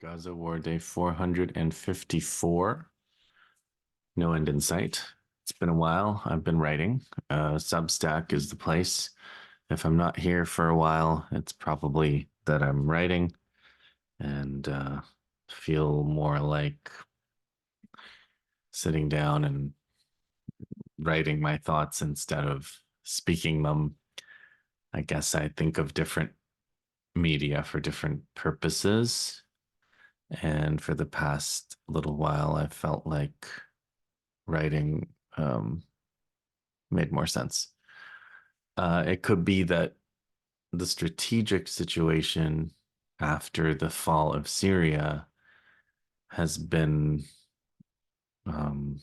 Gaza War Day 454. No end in sight. It's been a while. I've been writing. Substack is the place. If I'm not here for a while, it's probably that I'm writing and feel more like sitting down and writing my thoughts instead of speaking them. I guess I think of different media for different purposes. And for the past little while, I felt like writing made more sense. It could be that the strategic situation after the fall of Syria has been, um,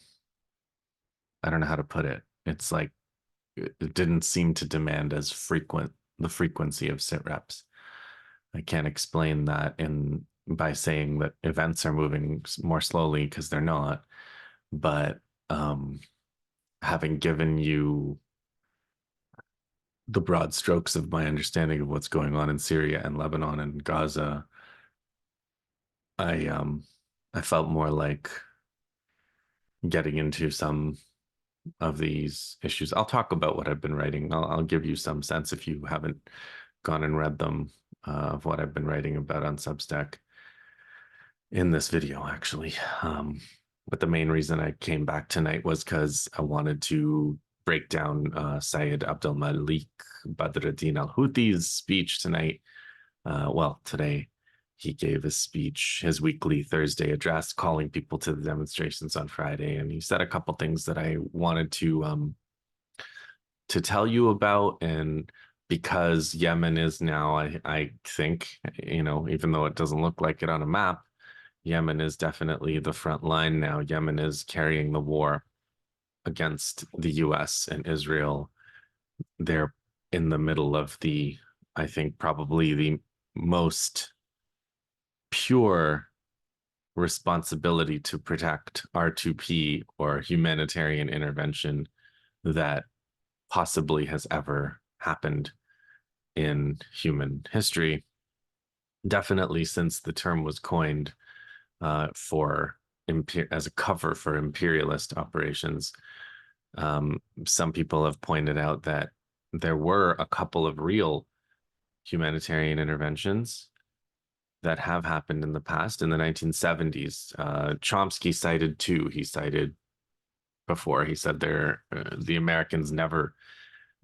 I don't know how to put it. It's like it didn't seem to demand as frequent the frequency of sit reps. I can't explain that in by saying that events are moving more slowly because they're not, but um, having given you the broad strokes of my understanding of what's going on in Syria and Lebanon and Gaza, I um I felt more like getting into some of these issues. I'll talk about what I've been writing. I'll give you some sense if you haven't gone and read them of what I've been writing about on Substack in this video, actually. But the main reason I came back tonight was because I wanted to break down Syed Abdelmalik Badruddin al-Houthi's speech tonight. Well, today he gave a speech, his weekly Thursday address, calling people to the demonstrations on Friday, and he said a couple things that I wanted to tell you about. And because Yemen is now, I think, even though it doesn't look like it on a map, Yemen is definitely the front line now. Yemen is carrying the war against the US and Israel. They're in the middle of I think, probably the most pure responsibility to protect R2P or humanitarian intervention that possibly has ever happened in human history. Definitely since the term was coined for as a cover for imperialist operations. Some people have pointed out that there were a couple of real humanitarian interventions that have happened in the past. In the 1970s, Chomsky cited two. He cited before. He said the Americans never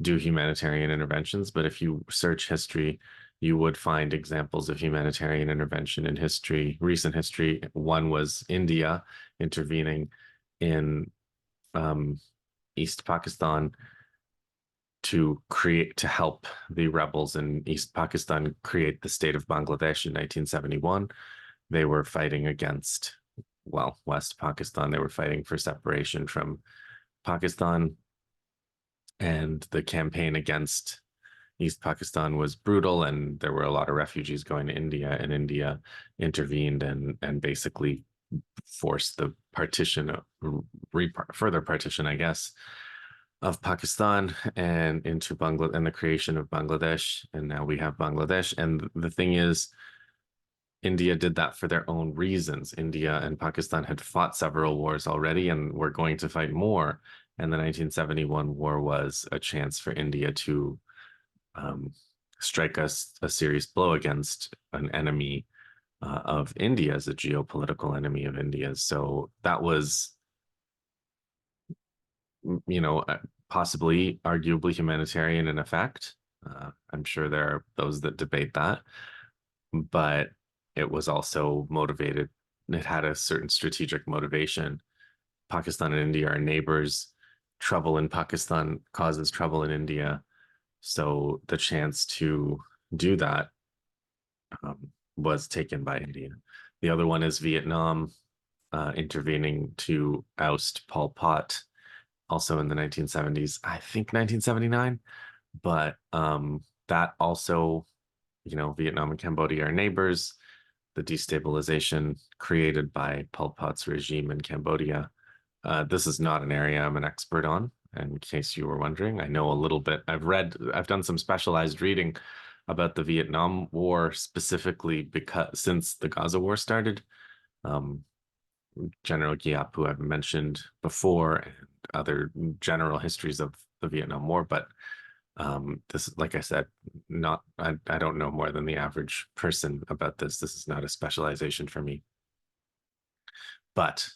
do humanitarian interventions, but if you search history, you would find examples of humanitarian intervention in history, recent history. One was India intervening in East Pakistan to help the rebels in East Pakistan create the state of Bangladesh in 1971. They were fighting against, well, West Pakistan. They were fighting for separation from Pakistan, and the campaign against East Pakistan was brutal, and there were a lot of refugees going to India, and India intervened and basically forced the further partition, I guess, of Pakistan and into Bangladesh and the creation of Bangladesh. And now we have Bangladesh. And the thing is, India did that for their own reasons. India and Pakistan had fought several wars already and were going to fight more. And the 1971 war was a chance for India to strike us a serious blow against an enemy of India's, a geopolitical enemy of India's. So that was, possibly, arguably humanitarian in effect. I'm sure there are those that debate that, but it was also motivated. It had a certain strategic motivation. Pakistan and India are neighbors. Trouble in Pakistan causes trouble in India. So the chance to do that was taken by India. The other one is Vietnam intervening to oust Pol Pot, also in the 1970s, I think 1979. But that also, Vietnam and Cambodia are neighbors. The destabilization created by Pol Pot's regime in Cambodia. This is not an area I'm an expert on, in case you were wondering. I know a little bit. I've done some specialized reading about the Vietnam War specifically because since the Gaza War started. Um, General Giap, who I've mentioned before, and other general histories of the Vietnam War. But this, like I said, not I don't know more than the average person about this. This is not a specialization for me. But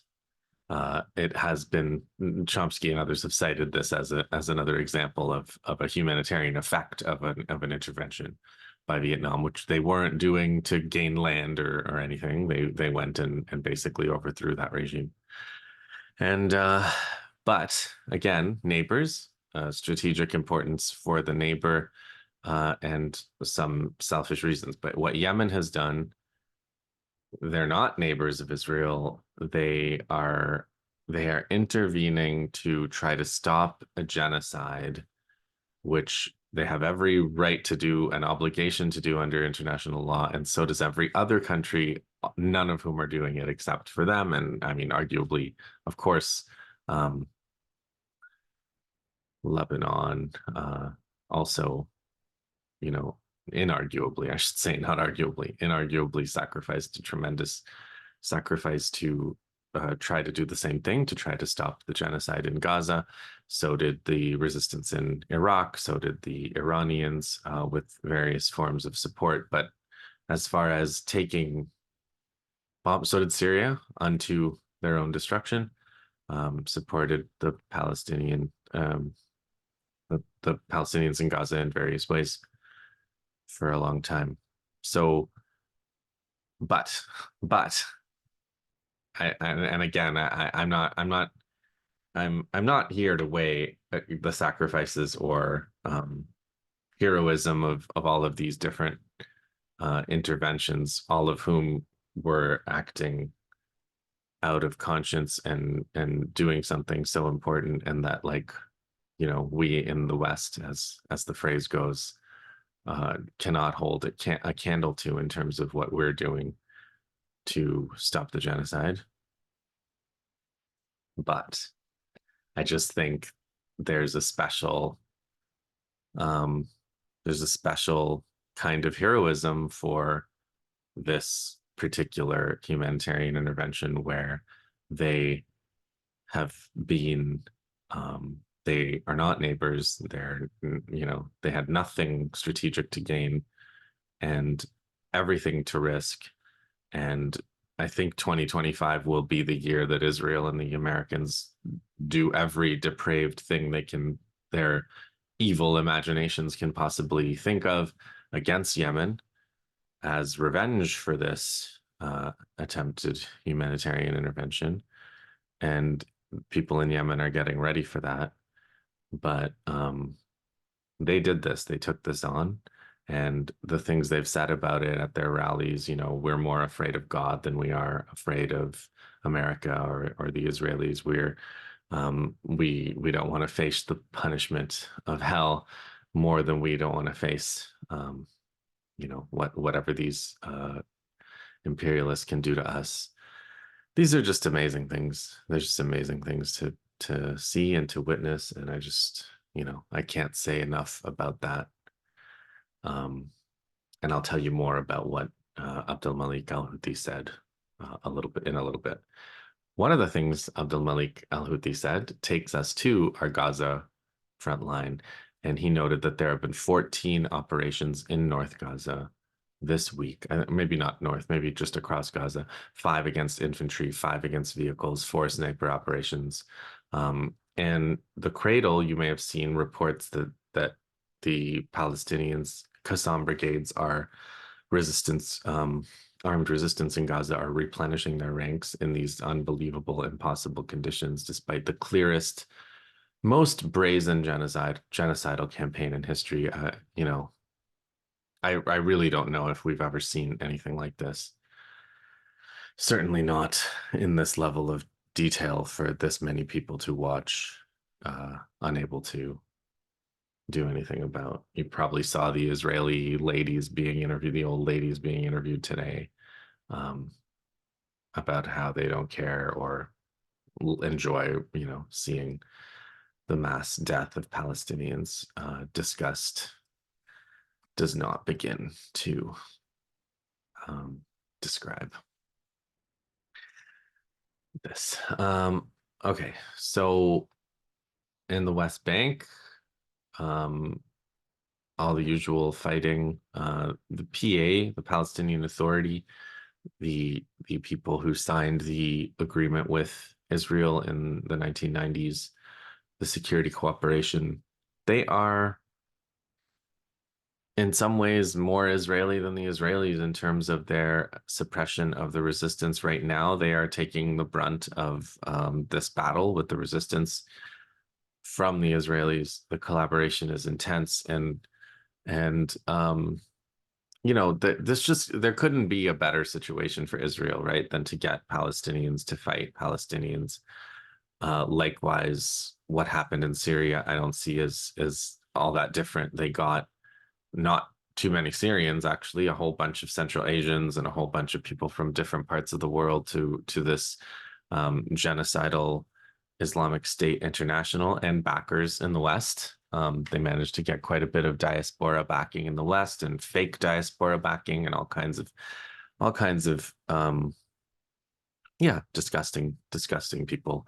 it has been Chomsky and others have cited this as another example of a humanitarian effect of an intervention by Vietnam, which they weren't doing to gain land or anything. They went and basically overthrew that regime. And but again, neighbors, strategic importance for the neighbor, and some selfish reasons. But what Yemen has done, they're not neighbors of Israel. They are intervening to try to stop a genocide, which they have every right to do, an obligation to do under international law, and so does every other country, none of whom are doing it except for them. And I mean, arguably, of course, um, Lebanon, also, you know, inarguably, I should say, not arguably, inarguably sacrificed a tremendous sacrifice to try to do the same thing, to try to stop the genocide in Gaza. So did the resistance in Iraq. So did the Iranians, with various forms of support. But as far as taking bombs, so did Syria unto their own destruction. Supported the the Palestinians in Gaza in various ways for a long time. So, but, but, and again, I'm not here to weigh the sacrifices or heroism of all of these different interventions, all of whom were acting out of conscience and doing something so important, and that, like, we in the West, as the phrase goes, cannot hold a candle to in terms of what we're doing to stop the genocide. But I just think there's a special um, there's a special kind of heroism for this particular humanitarian intervention where they have been they are not neighbors. They had nothing strategic to gain and everything to risk. And I think 2025 will be the year that Israel and the Americans do every depraved thing their evil imaginations can possibly think of against Yemen as revenge for this attempted humanitarian intervention. And people in Yemen are getting ready for that. But they did this, they took this on. And the things they've said about it at their rallies, we're more afraid of God than we are afraid of America or the Israelis. We don't want to face the punishment of hell more than we don't want to face, whatever these imperialists can do to us. These are just amazing things. They're just amazing things to see and to witness. And I can't say enough about that. And I'll tell you more about what Abdelmalik al-Houthi said a little bit. One of the things Abdelmalik al-Houthi said takes us to our Gaza front line, and he noted that there have been 14 operations in North Gaza this week. Maybe not north, maybe just across Gaza. 5 against infantry, 5 against vehicles, 4 sniper operations. And the Cradle, you may have seen reports that the Palestinians Qassam brigades are armed resistance in Gaza are replenishing their ranks in these unbelievable, impossible conditions, despite the clearest, most brazen genocidal campaign in history. I really don't know if we've ever seen anything like this. Certainly not in this level of detail for this many people to watch, unable to do anything about. You probably saw the Israeli ladies being interviewed, the old ladies being interviewed today, about how they don't care or enjoy, seeing the mass death of Palestinians discussed does not begin to describe this. Okay, so in the West Bank, all the usual fighting. The PA, the Palestinian Authority, the people who signed the agreement with Israel in the 1990s, the security cooperation, they are in some ways more Israeli than the Israelis in terms of their suppression of the resistance right now. They are taking the brunt of this battle with the resistance from the Israelis. The collaboration is intense, and there couldn't be a better situation for Israel, right, than to get Palestinians to fight Palestinians. Likewise, what happened in Syria, I don't see as all that different. They got not too many Syrians, actually, a whole bunch of Central Asians and a whole bunch of people from different parts of the world to this genocidal Islamic State International and backers in the West. They managed to get quite a bit of diaspora backing in the West and fake diaspora backing and all kinds of disgusting people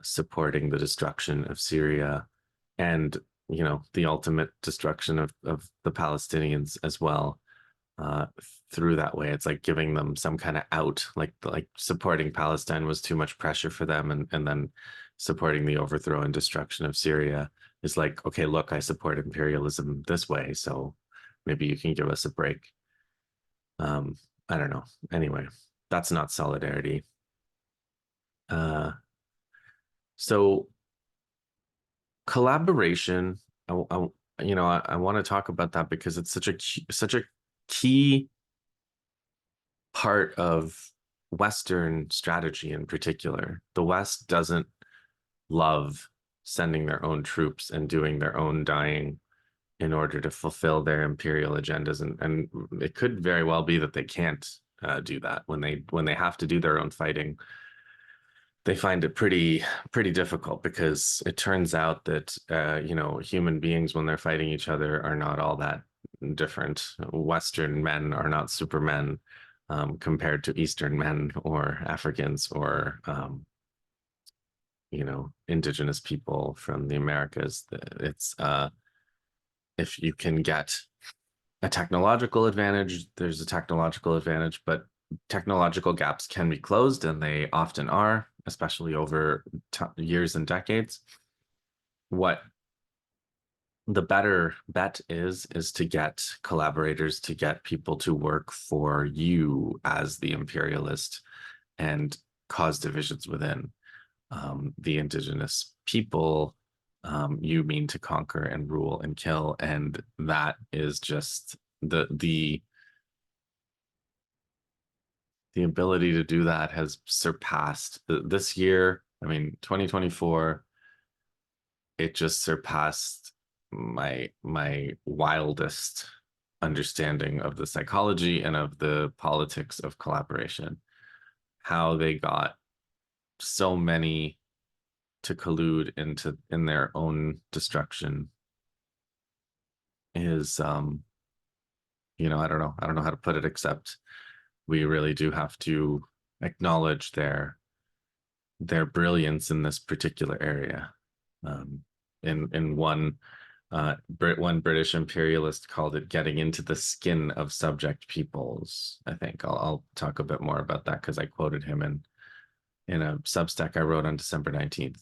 supporting the destruction of Syria and the ultimate destruction of the Palestinians as well. Through that way, it's like giving them some kind of out, like supporting Palestine was too much pressure for them, and then supporting the overthrow and destruction of Syria is like, okay, look, I support imperialism this way, so maybe you can give us a break. I don't know. Anyway, that's not solidarity. So collaboration, I want to talk about that because it's such a key part of Western strategy in particular. The West doesn't love sending their own troops and doing their own dying in order to fulfill their imperial agendas, and it could very well be that they can't do that when they have to do their own fighting. They find it pretty difficult because it turns out that human beings, when they're fighting each other, are not all that different. Western men are not supermen compared to Eastern men or Africans or indigenous people from the Americas. It's if you can get a technological advantage, there's a technological advantage, but technological gaps can be closed, and they often are, especially over years and decades. What the better bet is to get collaborators, to get people to work for you as the imperialist and cause divisions within the indigenous people you mean to conquer and rule and kill. And that is just the ability to do that has surpassed this year. I mean, 2024, it just surpassed my wildest understanding of the psychology and of the politics of collaboration. How they got so many to collude in their own destruction is I don't know how to put it, except we really do have to acknowledge their brilliance in this particular area. In one British imperialist called it getting into the skin of subject peoples. I think I'll talk a bit more about that because I quoted him in a Substack I wrote on December 19th.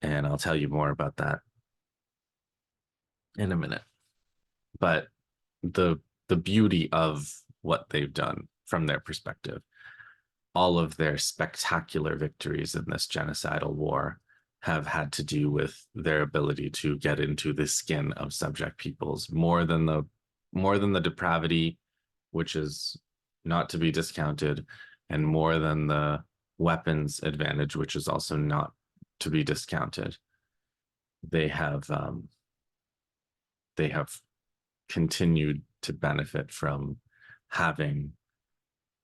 And I'll tell you more about that in a minute. But the beauty of what they've done from their perspective, all of their spectacular victories in this genocidal war have had to do with their ability to get into the skin of subject peoples more than the depravity, which is not to be discounted, and more than the weapons advantage, which is also not to be discounted. They have continued to benefit from having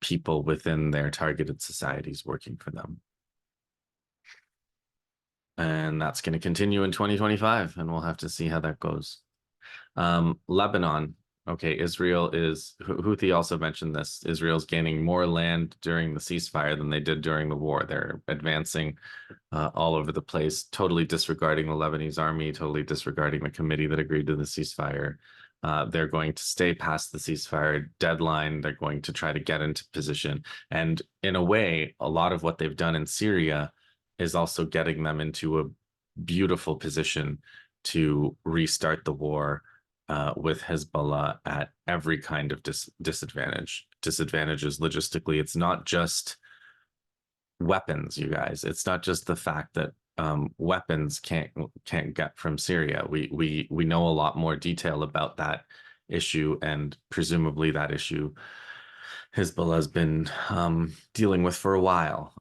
people within their targeted societies working for them. And that's going to continue in 2025, and we'll have to see how that goes. Lebanon. Okay, Israel is, Houthi also mentioned this. Israel's gaining more land during the ceasefire than they did during the war. They're advancing all over the place, totally disregarding the Lebanese army, totally disregarding the committee that agreed to the ceasefire. They're going to stay past the ceasefire deadline. They're going to try to get into position. And in a way, a lot of what they've done in Syria is also getting them into a beautiful position to restart the war with Hezbollah at every kind of disadvantage. Disadvantages logistically. It's not just weapons, you guys. It's not just the fact that weapons can't get from Syria. We know a lot more detail about that issue, and presumably that issue Hezbollah has been dealing with for a while.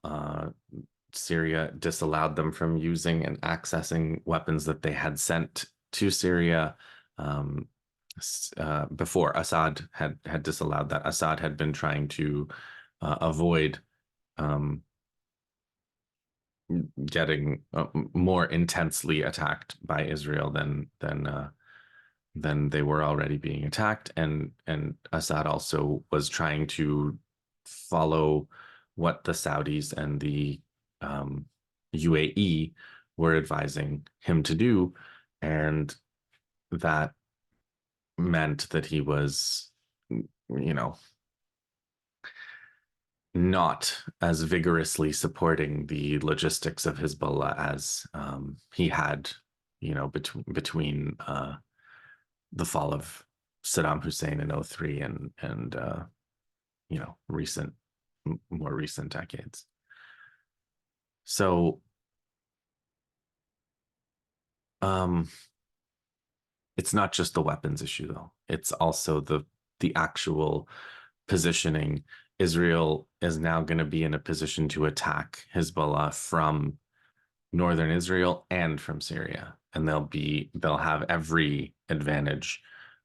Syria disallowed them from using and accessing weapons that they had sent to Syria before. Assad had disallowed that. Assad had been trying to avoid getting more intensely attacked by Israel than they were already being attacked, and Assad also was trying to follow what the Saudis and the UAE were advising him to do, and that meant that he was, not as vigorously supporting the logistics of Hezbollah as he had, between the fall of Saddam Hussein in 2003 and more recent decades. So it's not just the weapons issue, though. It's also the actual positioning. Israel is now going to be in a position to attack Hezbollah from northern Israel and from Syria, and they'll have every advantage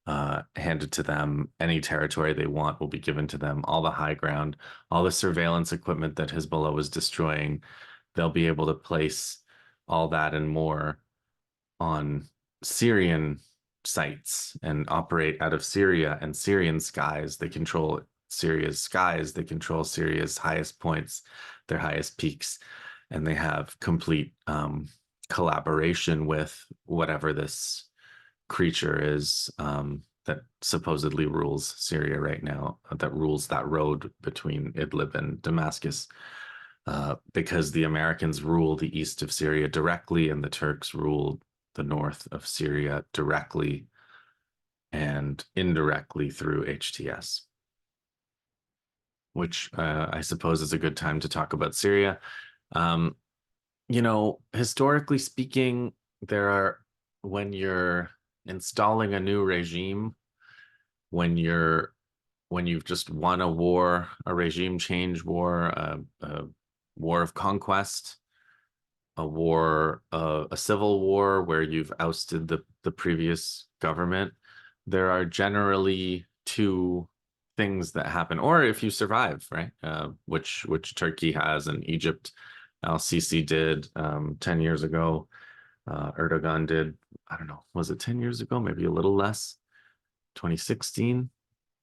handed to them. Any territory they want will be given to them. All the high ground, all the surveillance equipment that Hezbollah was destroying, they'll be able to place all that and more on Syrian sites and operate out of Syria and Syrian skies. They control Syria's skies. They control Syria's highest points, their highest peaks, and they have complete collaboration with whatever this creature is that supposedly rules Syria right now, that rules that road between Idlib and Damascus, because the Americans rule the east of Syria directly and the Turks rule the north of Syria directly and indirectly through HTS, which I suppose is a good time to talk about Syria. Historically speaking, when you're installing a new regime, when you've just won a war, a regime change war, a war of conquest, a civil war where you've ousted the previous government, there are generally two things that happen, or if you survive, right? Which Turkey has, and Egypt, al-Sisi did 10 years ago. Erdogan did, I don't know, was it 10 years ago? Maybe a little less. 2016,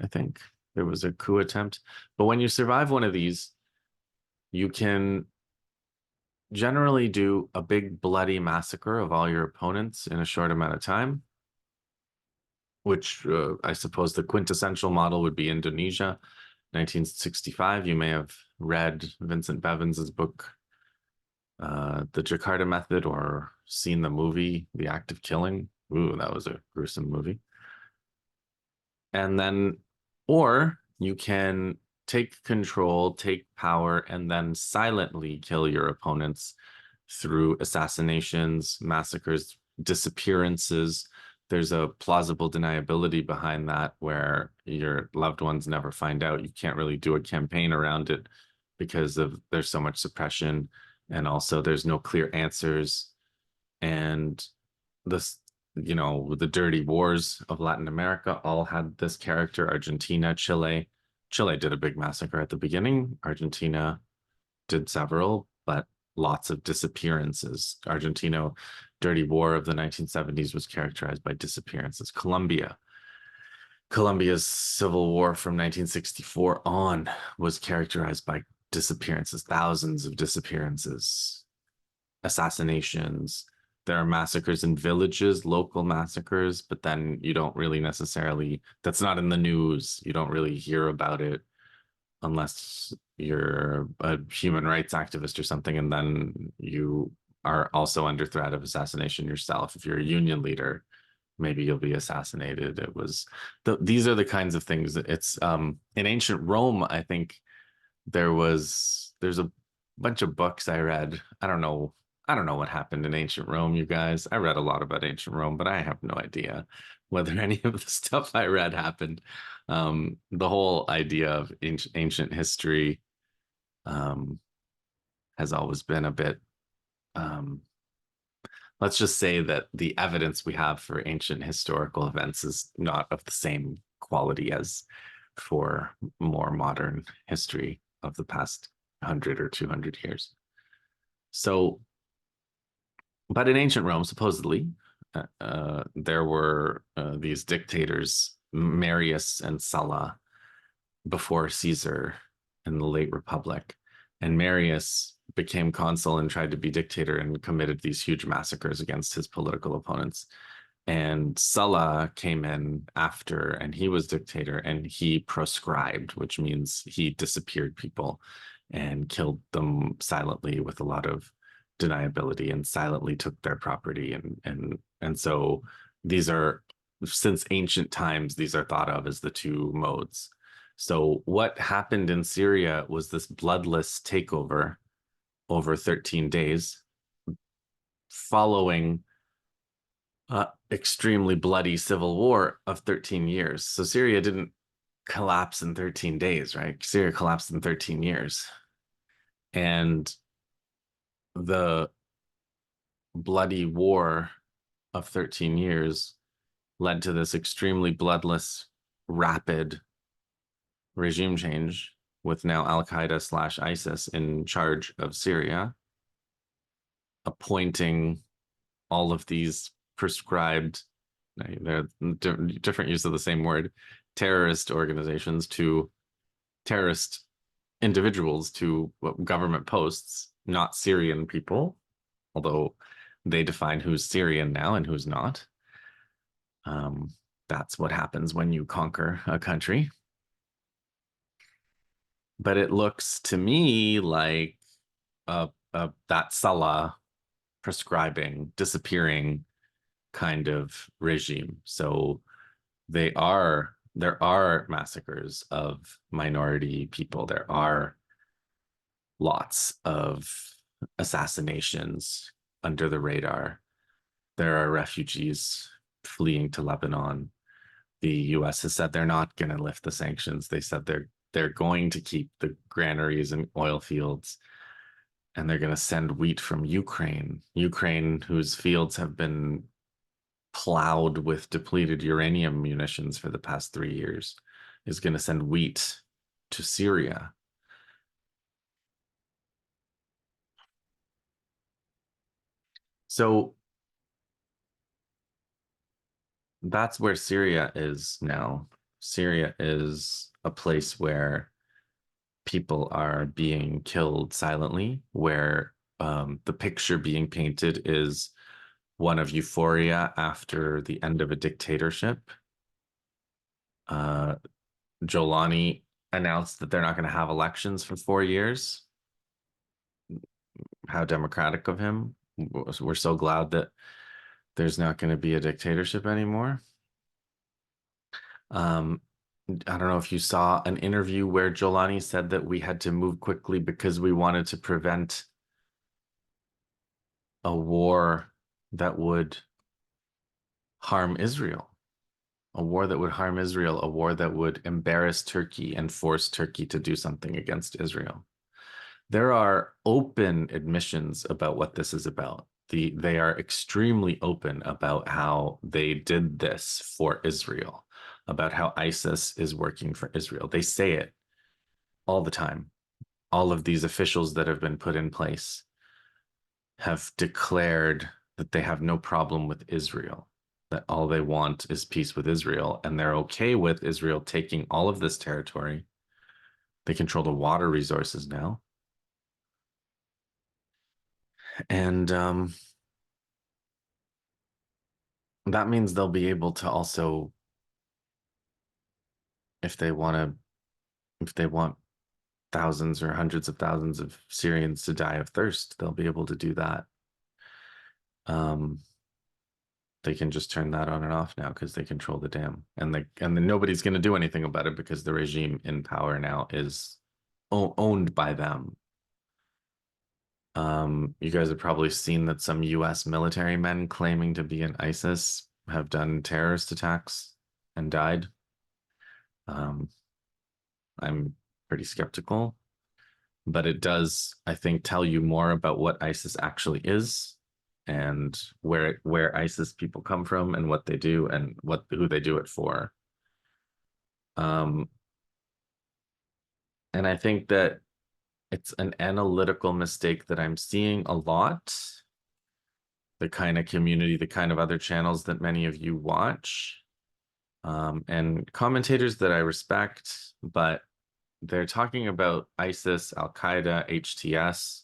I think. There was a coup attempt. But when you survive one of these, you can generally do a big bloody massacre of all your opponents in a short amount of time, which I suppose the quintessential model would be Indonesia, 1965. You may have read Vincent Bevins' book, The Jakarta Method, or seen the movie, The Act of Killing. Ooh, that was a gruesome movie. And then, or you can take control, take power, and then silently kill your opponents through assassinations, massacres, disappearances. There's a plausible deniability behind that where your loved ones never find out. You can't really do a campaign around it because there's so much suppression, and also there's no clear answers. And the dirty wars of Latin America all had this character. Argentina, Chile did a big massacre at the beginning. Argentina did several, but lots of disappearances. Argentina dirty war of the 1970s was characterized by disappearances. Colombia's civil war from 1964 on was characterized by disappearances, thousands of disappearances, assassinations. There are massacres in villages, local massacres, but then you don't really necessarily, that's not in the news. You don't really hear about it unless you're a human rights activist or something, and then you are also under threat of assassination yourself. If you're a union leader, maybe you'll be assassinated. These are the kinds of things that it's in ancient Rome. I think there's a bunch of books I read. I don't know what happened in ancient Rome, you guys. I read a lot about ancient Rome, but I have no idea whether any of the stuff I read happened. The whole idea of ancient history has always been a bit, let's just say that the evidence we have for ancient historical events is not of the same quality as for more modern history of the past 100 or 200 years. So, but in ancient Rome, supposedly, there were these dictators, Marius and Sulla, before Caesar in the late Republic. And Marius became consul and tried to be dictator and committed these huge massacres against his political opponents. And Sulla came in after, and he was dictator, and he proscribed, which means he disappeared people and killed them silently with a lot of deniability, and silently took their property. And so these are, since ancient times, these are thought of as the two modes. So what happened in Syria was this bloodless takeover over 13 days, following extremely bloody civil war of 13 years. So Syria didn't collapse in 13 days, right? Syria collapsed in 13 years. And the bloody war of 13 years led to this extremely bloodless, rapid regime change, with now al-Qaeda / ISIS in charge of Syria, appointing all of these prescribed, they're different use of the same word, terrorist organizations to terrorist individuals to government posts, not Syrian people, although they define who's Syrian now and who's not. That's what happens when you conquer a country. But it looks to me like that Salah prescribing, disappearing kind of regime. So there are massacres of minority people. There are lots of assassinations under the radar. There are refugees fleeing to Lebanon. The US has said they're not going to lift the sanctions. They said they're going to keep the granaries and oil fields, and they're going to send wheat from Ukraine, whose fields have been plowed with depleted uranium munitions for the past 3 years, is going to send wheat to Syria. So that's where Syria is now. Syria is a place where people are being killed silently, where the picture being painted is one of euphoria after the end of a dictatorship. Jolani announced that they're not going to have elections for 4 years. How democratic of him. We're so glad that there's not going to be a dictatorship anymore. I don't know if you saw an interview where Jolani said that we had to move quickly because we wanted to prevent a war that would harm Israel, a war that would harm Israel, a war that would embarrass Turkey and force Turkey to do something against Israel. There are open admissions about what this is about. They are extremely open about how they did this for Israel, about how ISIS is working for Israel. They say it all the time. All of these officials that have been put in place have declared that they have no problem with Israel, that all they want is peace with Israel, and they're okay with Israel taking all of this territory. They control the water resources now. And that means they'll be able to also, if they want thousands or hundreds of thousands of Syrians to die of thirst, they'll be able to do that. They can just turn that on and off now because they control the dam, and nobody's going to do anything about it because the regime in power now is owned by them. You guys have probably seen that some US military men claiming to be in ISIS have done terrorist attacks and died. I'm pretty skeptical, but it does, I think, tell you more about what ISIS actually is and where ISIS people come from and what they do and who they do it for. And I think that it's an analytical mistake that I'm seeing a lot. The kind of community, the kind of other channels that many of you watch, and commentators that I respect, but they're talking about ISIS, Al-Qaeda, HTS,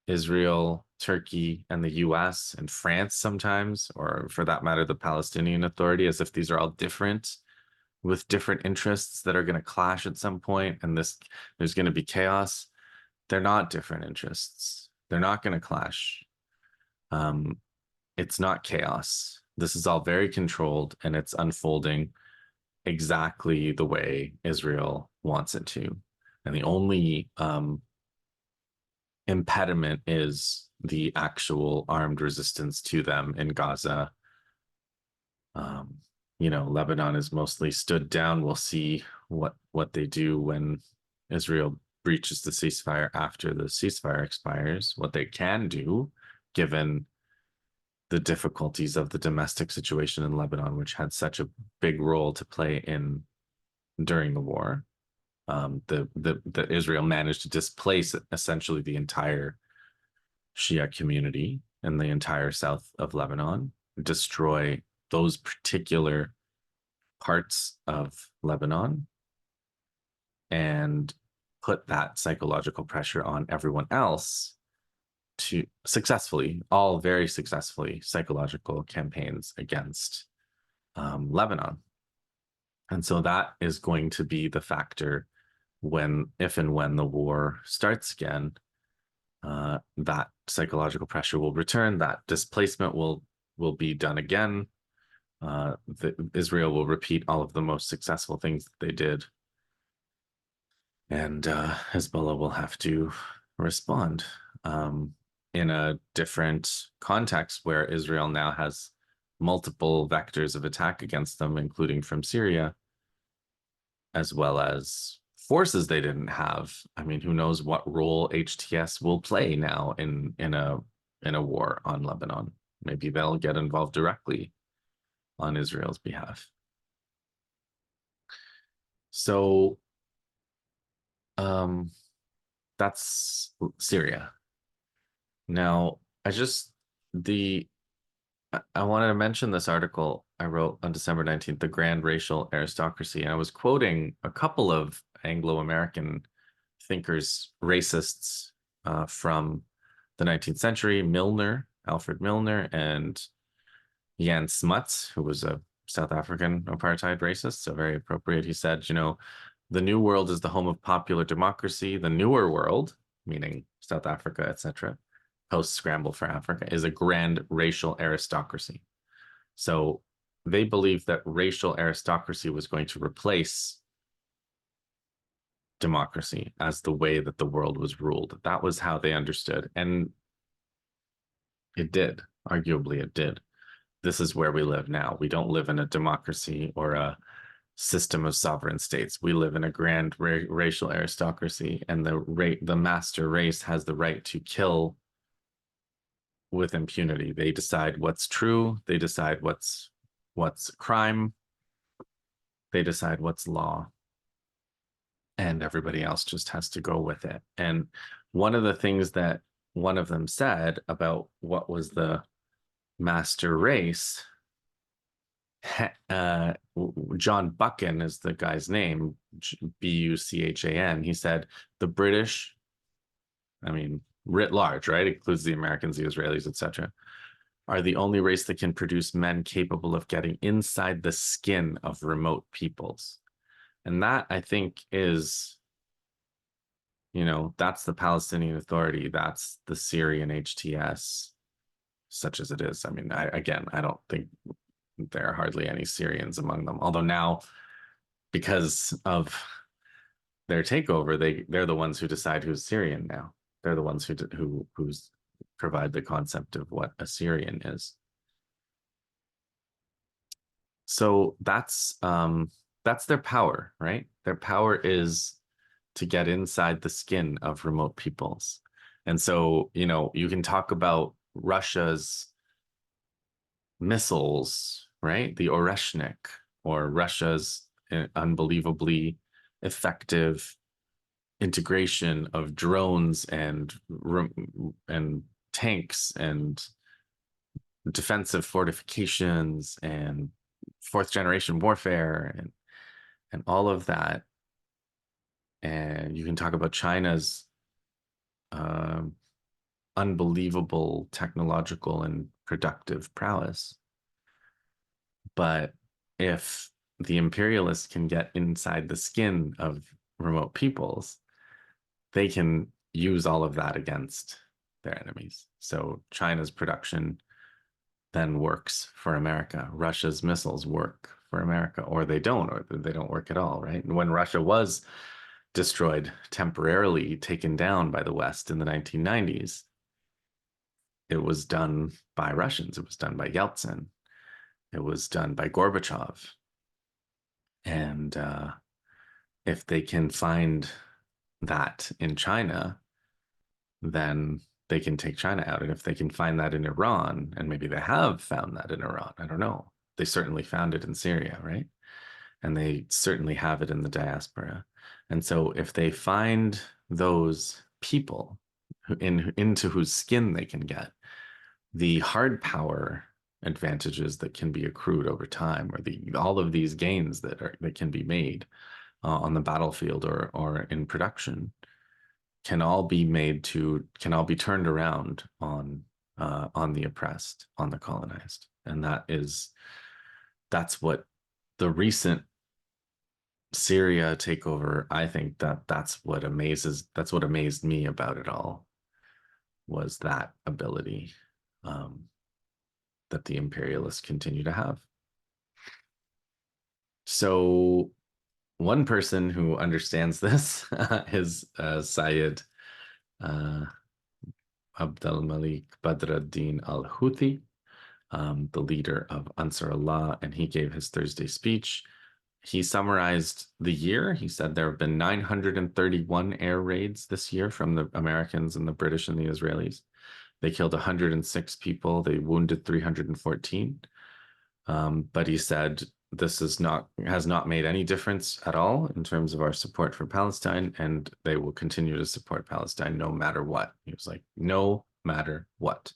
Israel, Turkey, and the US and France sometimes, or for that matter, the Palestinian Authority, as if these are all different with different interests that are going to clash at some point, and there's going to be chaos. They're not different interests. They're not going to clash. It's not chaos. This is all very controlled, and it's unfolding exactly the way Israel wants it to. And the only impediment is the actual armed resistance to them in Gaza. Lebanon is mostly stood down. We'll see what they do when Israel breaches the ceasefire after the ceasefire expires, what they can do, given the difficulties of the domestic situation in Lebanon, which had such a big role to play during the war. The Israel managed to displace essentially the entire Shia community in the entire south of Lebanon, destroy those particular parts of Lebanon, and put that psychological pressure on everyone else to all very successfully, psychological campaigns against Lebanon. And so that is going to be the factor if and when the war starts again. That psychological pressure will return, that displacement will be done again. Israel will repeat all of the most successful things that they did, and Hezbollah will have to respond in a different context where Israel now has multiple vectors of attack against them, including from Syria, as well as forces they didn't have. I mean, who knows what role HTS will play now in a war on Lebanon? Maybe they'll get involved directly on Israel's behalf. So that's Syria. Now, I wanted to mention this article I wrote on December 19th, The Grand Racial Aristocracy. And I was quoting a couple of Anglo-American thinkers, racists from the 19th century, Alfred Milner, and Jan Smuts, who was a South African apartheid racist. So very appropriate. He said, the new world is the home of popular democracy. The newer world, meaning South Africa, etc., post-scramble for Africa, is a grand racial aristocracy. So they believed that racial aristocracy was going to replace democracy as the way that the world was ruled. That was how they understood. And it did. Arguably, it did. This is where we live now. We don't live in a democracy or a system of sovereign states. We live in a grand racial aristocracy, and the master race has the right to kill with impunity. They decide what's true. They decide what's crime. They decide what's law. And everybody else just has to go with it. And one of the things that one of them said about what was the master race, John Buchan is the guy's name, Buchan. He said the British, I mean, writ large, right? It includes the Americans, the Israelis, etc., are the only race that can produce men capable of getting inside the skin of remote peoples. And that, I think, is, that's the Palestinian Authority. That's the Syrian HTS, such as it is. I mean, I don't think there are hardly any Syrians among them. Although now, because of their takeover, they're the ones who decide who's Syrian now. They're the ones who's provide the concept of what a Syrian is. So that's their power, right? Their power is to get inside the skin of remote peoples. And so, you can talk about Russia's missiles, right? The Oreshnik, or Russia's unbelievably effective integration of drones and tanks and defensive fortifications and fourth generation warfare and all of that. And you can talk about China's unbelievable technological and productive prowess. But if the imperialists can get inside the skin of remote peoples, they can use all of that against their enemies. So China's production then works for America. Russia's missiles work for America, or they don't work at all, right? And when Russia was destroyed, temporarily taken down by the West in the 1990s, it was done by Russians. It was done by Yeltsin. It was done by Gorbachev. And if they can find that in China, then they can take China out. And if they can find that in Iran, and maybe they have found that in Iran, I don't know. They certainly found it in Syria, right? And they certainly have it in the diaspora. And so if they find those people into whose skin they can get, the hard power advantages that can be accrued over time, or all of these gains that can be made on the battlefield or in production, can all be turned around on the oppressed, on the colonized. And that's what the recent Syria takeover, I think that's what amazed me about it all, was that ability that the imperialists continue to have. So one person who understands this is Syed Abdelmalik Badruddin al-Houthi, the leader of Ansarallah, and he gave his Thursday speech. He summarized the year. He said there have been 931 air raids this year from the Americans and the British and the Israelis. They killed 106 people. They wounded 314. But he said this has not made any difference at all in terms of our support for Palestine, and they will continue to support Palestine no matter what. He was like, no matter what.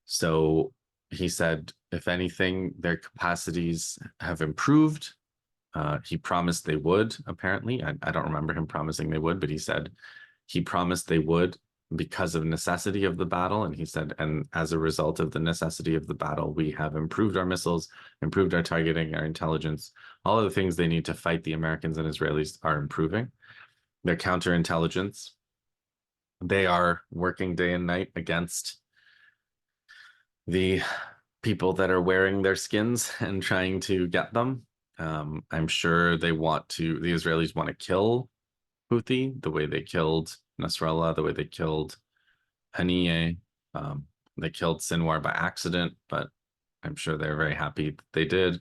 So he said, if anything, their capacities have improved. He promised they would, apparently. I don't remember him promising they would, but he said he promised they would because of necessity of the battle. And he said, and as a result of the necessity of the battle, we have improved our missiles, improved our targeting, our intelligence. All of the things they need to fight the Americans and Israelis are improving. Their counterintelligence, they are working day and night against the people that are wearing their skins and trying to get them. I'm sure the Israelis want to kill Houthi the way they killed Nasrallah, the way they killed Haniyeh. They killed Sinwar by accident, but I'm sure they're very happy they did.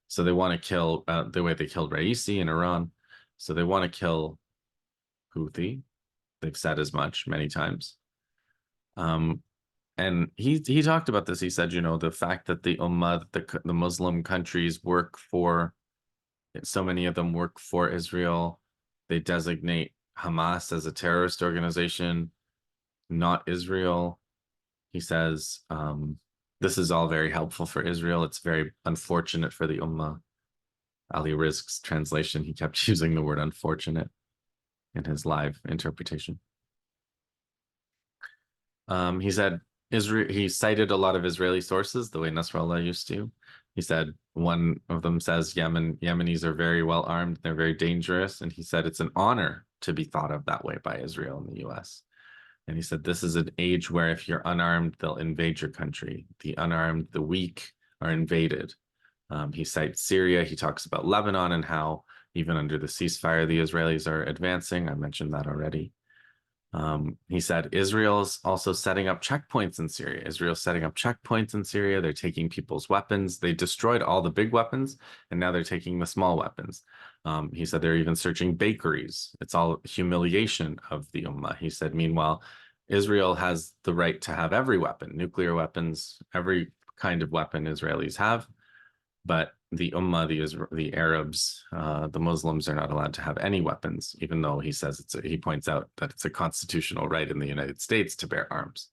So they want to kill the way they killed Raisi in Iran. So they want to kill Houthi. They've said as much many times. And he talked about this. He said, the fact that the Ummah, the Muslim countries so many of them work for Israel. They designate Hamas as a terrorist organization, not Israel. He says This is all very helpful for Israel. It's very unfortunate for the Ummah. Ali Rizq's translation, he kept using the word unfortunate in his live interpretation. He said Israel. He cited a lot of Israeli sources, the way Nasrallah used to. He said one of them says Yemenis are very well armed, they're very dangerous, and he said it's an honor to be thought of that way by Israel and the U.S. And he said this is an age where if you're unarmed, they'll invade your country. The unarmed, the weak are invaded. He cites Syria. He talks about Lebanon and how even under the ceasefire, the Israelis are advancing. I mentioned that already. He said Israel's also setting up checkpoints in Syria. Israel's setting up checkpoints in Syria. They're taking people's weapons. They destroyed all the big weapons, and now they're taking the small weapons. He said they're even searching bakeries. It's all humiliation of the Ummah. He said, meanwhile, Israel has the right to have every weapon, nuclear weapons, every kind of weapon Israelis have. But the Ummah, the Arabs, the Muslims are not allowed to have any weapons, even though he says he points out that it's a constitutional right in the United States to bear arms,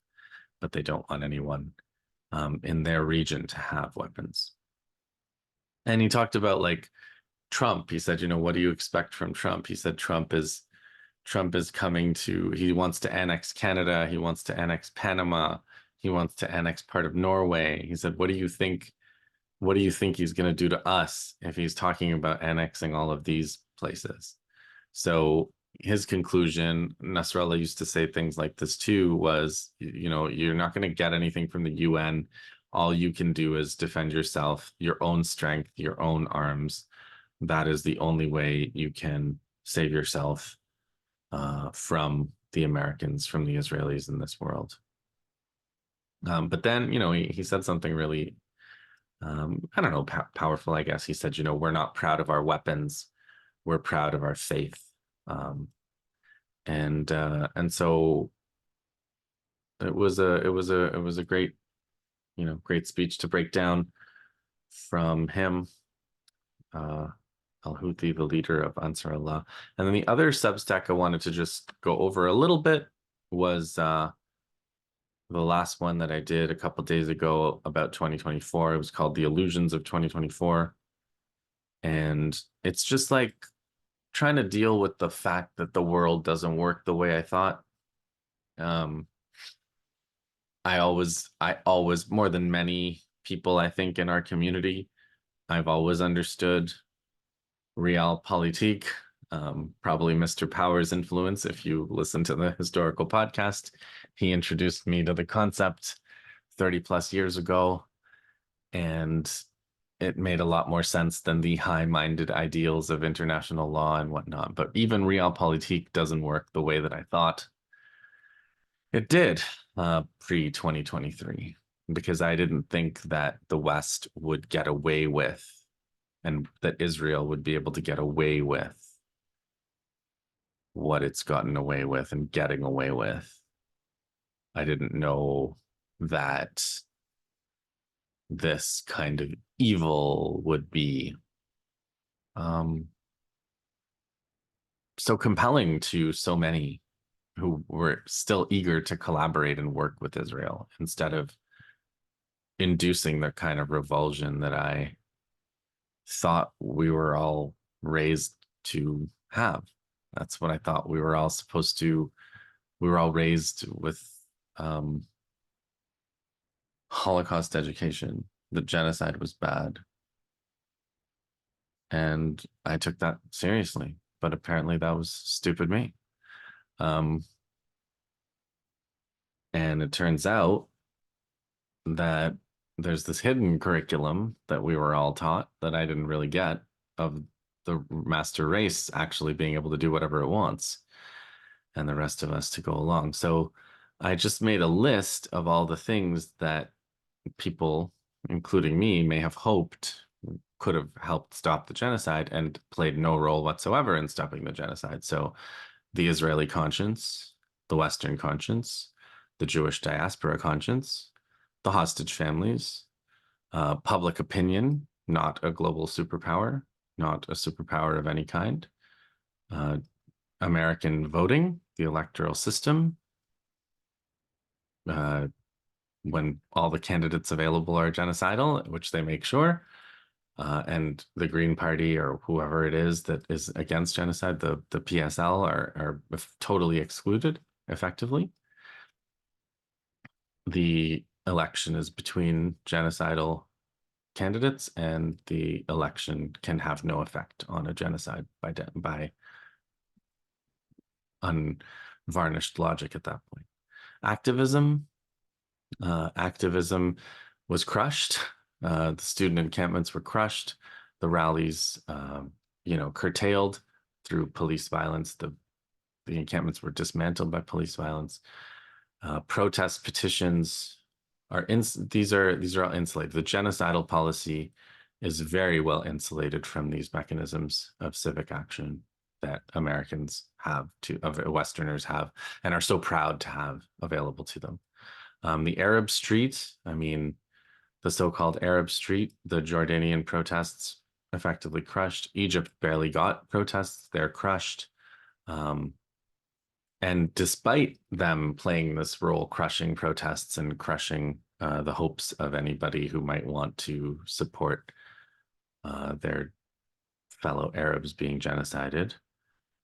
but they don't want anyone in their region to have weapons. And he talked about like Trump. He said, what do you expect from Trump? He said Trump is coming to, he wants to annex Canada, he wants to annex Panama, he wants to annex part of Norway. He said, what do you think he's going to do to us if he's talking about annexing all of these places? So his conclusion, Nasrallah used to say things like this too, was, you're not going to get anything from the UN. All you can do is defend yourself, your own strength, your own arms. That is the only way you can save yourself from the Americans, from the Israelis in this world. But then, he said something really I don't know, powerful, I guess. He said, we're not proud of our weapons, we're proud of our faith. And so it was a great, great speech to break down from him, al-Houthi, the leader of Ansarallah. And then the other Substack I wanted to just go over a little bit was the last one that I did a couple days ago about 2024. It was called The Illusions of 2024. And it's just like trying to deal with the fact that the world doesn't work the way I thought. I always, more than many people, I think, in our community, I've always understood realpolitik, probably Mr. Power's influence. If you listen to the historical podcast, he introduced me to the concept 30 plus years ago, and it made a lot more sense than the high-minded ideals of international law and whatnot. But even realpolitik doesn't work the way that I thought it did pre-2023, because I didn't think that the West would get away with, and that Israel would be able to get away with what it's gotten away with and getting away with. I didn't know that this kind of evil would be so compelling to so many who were still eager to collaborate and work with Israel, instead of inducing the kind of revulsion that I thought we were all raised to have. That's what I thought we were all supposed to. We were all raised with Holocaust education, that genocide was bad. And I took that seriously, but apparently that was stupid me. And it turns out that there's this hidden curriculum that we were all taught that I didn't really get, of the master race actually being able to do whatever it wants, and the rest of us to go along. So I just made a list of all the things that people, including me, may have hoped could have helped stop the genocide, and played no role whatsoever in stopping the genocide. So the Israeli conscience, the Western conscience, the Jewish diaspora conscience, the hostage families, public opinion, not a global superpower, not a superpower of any kind, American voting, the electoral system, when all the candidates available are genocidal, which they make sure, and the Green Party or whoever it is that is against genocide, the PSL are totally excluded effectively. The election is between genocidal candidates, and the election can have no effect on a genocide by unvarnished logic at that point. Activism was crushed. The student encampments were crushed. The rallies, curtailed through police violence. The encampments were dismantled by police violence. Protest petitions these are all insulated. The genocidal policy is very well insulated from these mechanisms of civic action that Americans have Westerners have, and are so proud to have available to them. The Arab Street, the so-called Arab Street, the Jordanian protests effectively crushed. Egypt barely got protests. They're crushed. And despite them playing this role, crushing protests and crushing the hopes of anybody who might want to support their fellow Arabs being genocided,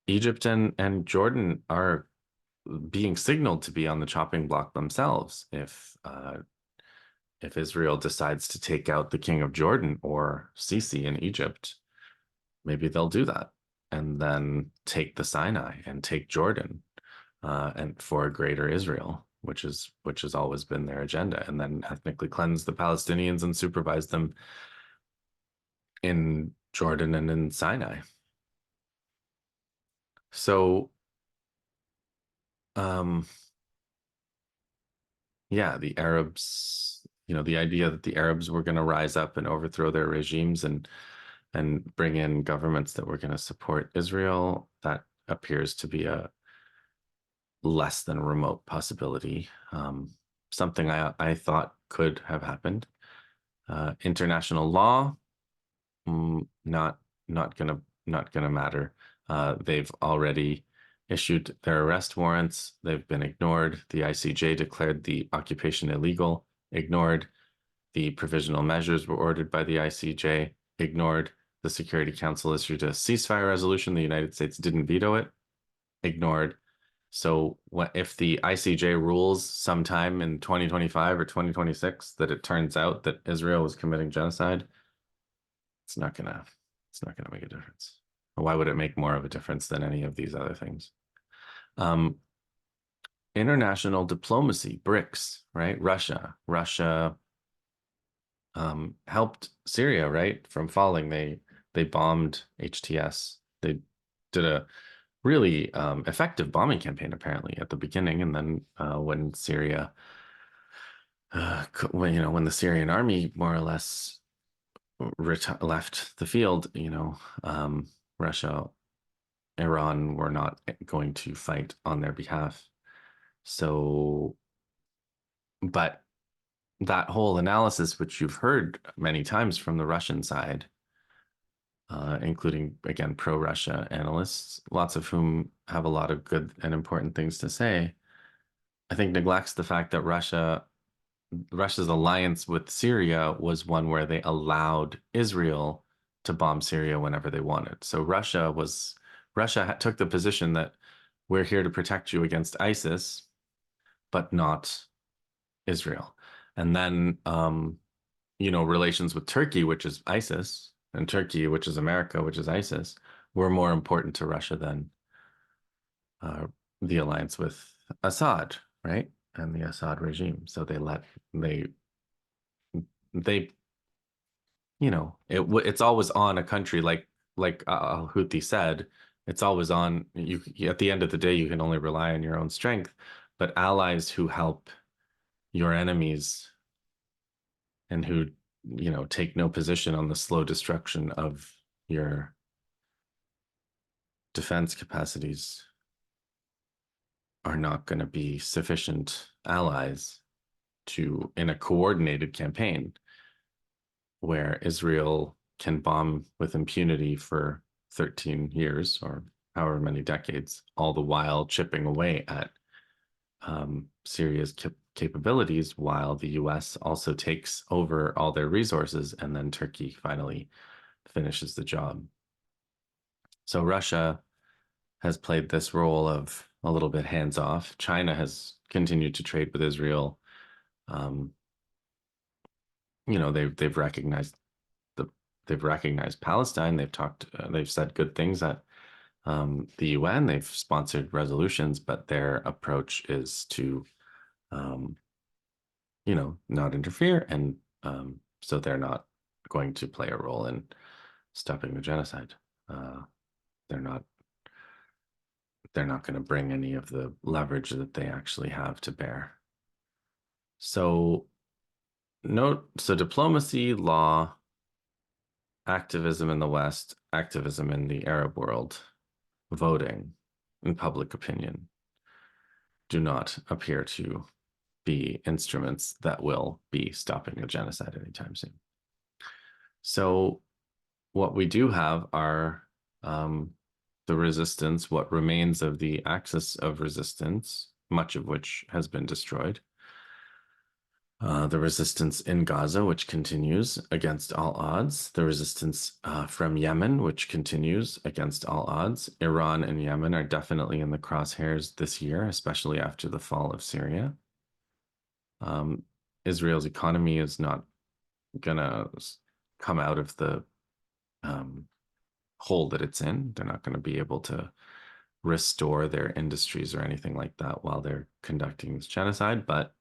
Egypt and Jordan are being signaled to be on the chopping block themselves if Israel decides to take out the king of Jordan or Sisi in Egypt. Maybe they'll do that and then take the Sinai and take Jordan, and for a greater Israel, which has always been their agenda, and then ethnically cleanse the Palestinians and supervise them in Jordan and in Sinai. So, yeah, the Arabs, the idea that the Arabs were going to rise up and overthrow their regimes and bring in governments that were going to support Israel, that appears to be a less than remote possibility. Something I thought could have happened. International law, not gonna matter. They've already issued their arrest warrants. They've been ignored. The ICJ declared the occupation illegal, ignored. The provisional measures were ordered by the ICJ, ignored. The Security Council issued a ceasefire resolution. The United States didn't veto it, ignored. So if the ICJ rules sometime in 2025 or 2026 that it turns out that Israel was committing genocide, it's not gonna make a difference. Why would it make more of a difference than any of these other things? International diplomacy, BRICS, right? Russia helped Syria, right, from falling. They bombed HTS. They did a really effective bombing campaign apparently at the beginning, and then when Syria, when the Syrian army more or less left the field, Russia, Iran were not going to fight on their behalf. So, but that whole analysis, which you've heard many times from the Russian side, including, again, pro-Russia analysts, lots of whom have a lot of good and important things to say, I think neglects the fact that Russia's alliance with Syria was one where they allowed Israel to bomb Syria whenever they wanted. So Russia took the position that we're here to protect you against ISIS, but not Israel. And then, relations with Turkey, which is ISIS, and Turkey, which is America, which is ISIS, were more important to Russia than the alliance with Assad, right? And the Assad regime. So it's always on a country like al-Houthi said, it's always on you. At the end of the day, you can only rely on your own strength, but allies who help your enemies and who take no position on the slow destruction of your defense capacities are not going to be sufficient allies in a coordinated campaign where Israel can bomb with impunity for 13 years or however many decades, all the while chipping away at Syria's capabilities, while the US also takes over all their resources, and then Turkey finally finishes the job. So Russia has played this role of a little bit hands off. China has continued to trade with Israel. Um, they've recognized the they've recognized Palestine. They've said good things at the UN. They've sponsored resolutions, but their approach is to not interfere, and so they're not going to play a role in stopping the genocide. Uh, they're not going to bring any of the leverage that they actually have to bear. So diplomacy, law, activism in the West, activism in the Arab world, voting, and public opinion do not appear to be instruments that will be stopping the genocide anytime soon. So what we do have are the resistance, what remains of the axis of resistance, much of which has been destroyed. The resistance in Gaza, which continues against all odds. The resistance from Yemen, which continues against all odds. Iran and Yemen are definitely in the crosshairs this year, especially after the fall of Syria. Israel's economy is not going to come out of the hole that it's in. They're not going to be able to restore their industries or anything like that while they're conducting this genocide, but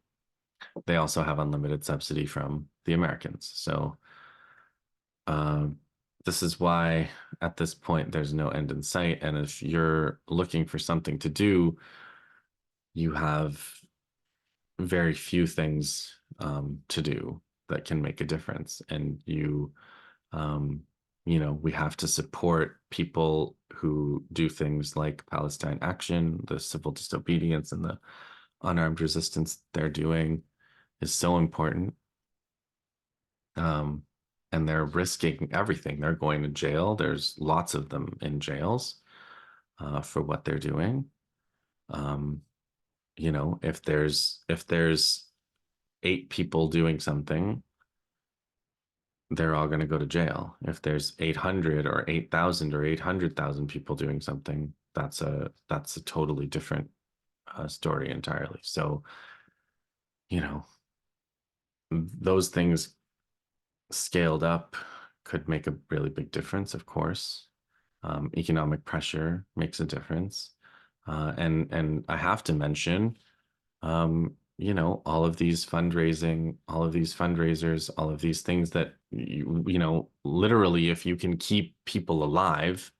they also have unlimited subsidy from the Americans. So this is why at this point there's no end in sight. And if you're looking for something to do, you have very few things to do that can make a difference. And we have to support people who do things like Palestine Action, the civil disobedience, and the unarmed resistance they're doing is so important. And they're risking everything. They're going to jail. There's lots of them in jails for what they're doing. If there's 8 people doing something, they're all going to go to jail. If there's 800 or 8,000 or 800,000 people doing something, that's a totally different story entirely. So, those things scaled up could make a really big difference, of course. Economic pressure makes a difference. And I have to mention, all of these fundraisers, all of these things that, literally, if you can keep people alive,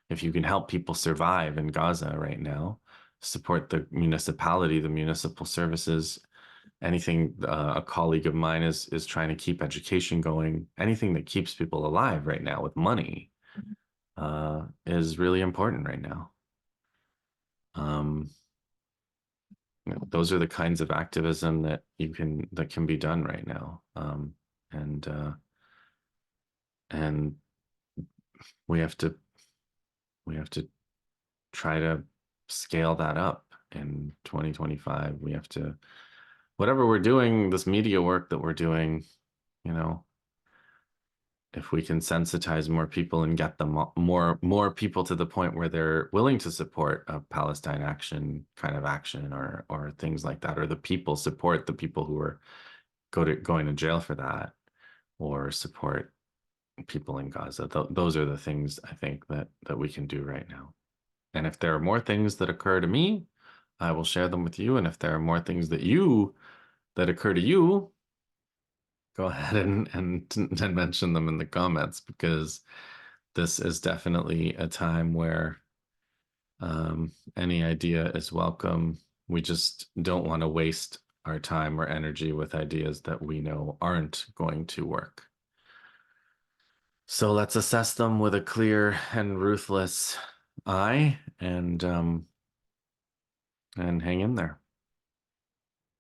if you can help people survive in Gaza right now, support the municipality, the municipal services, anything, a colleague of mine is trying to keep education going, anything that keeps people alive right now with money is really important right now. Those are the kinds of activism that can be done right now. And we have to try to scale that up in 2025. We have to, whatever we're doing, this media work that we're doing, if we can sensitize more people and get them more people to the point where they're willing to support a Palestine Action kind of action, or things like that, or the people support the people who are going to jail for that, or support people in Gaza. Those are the things I think that we can do right now. And if there are more things that occur to me, I will share them with you. And if there are more things that occur to you, go ahead and mention them in the comments, because this is definitely a time where any idea is welcome. We just don't want to waste our time or energy with ideas that we know aren't going to work. So let's assess them with a clear and ruthless eye, and hang in there.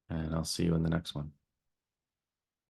And I'll see you in the next one.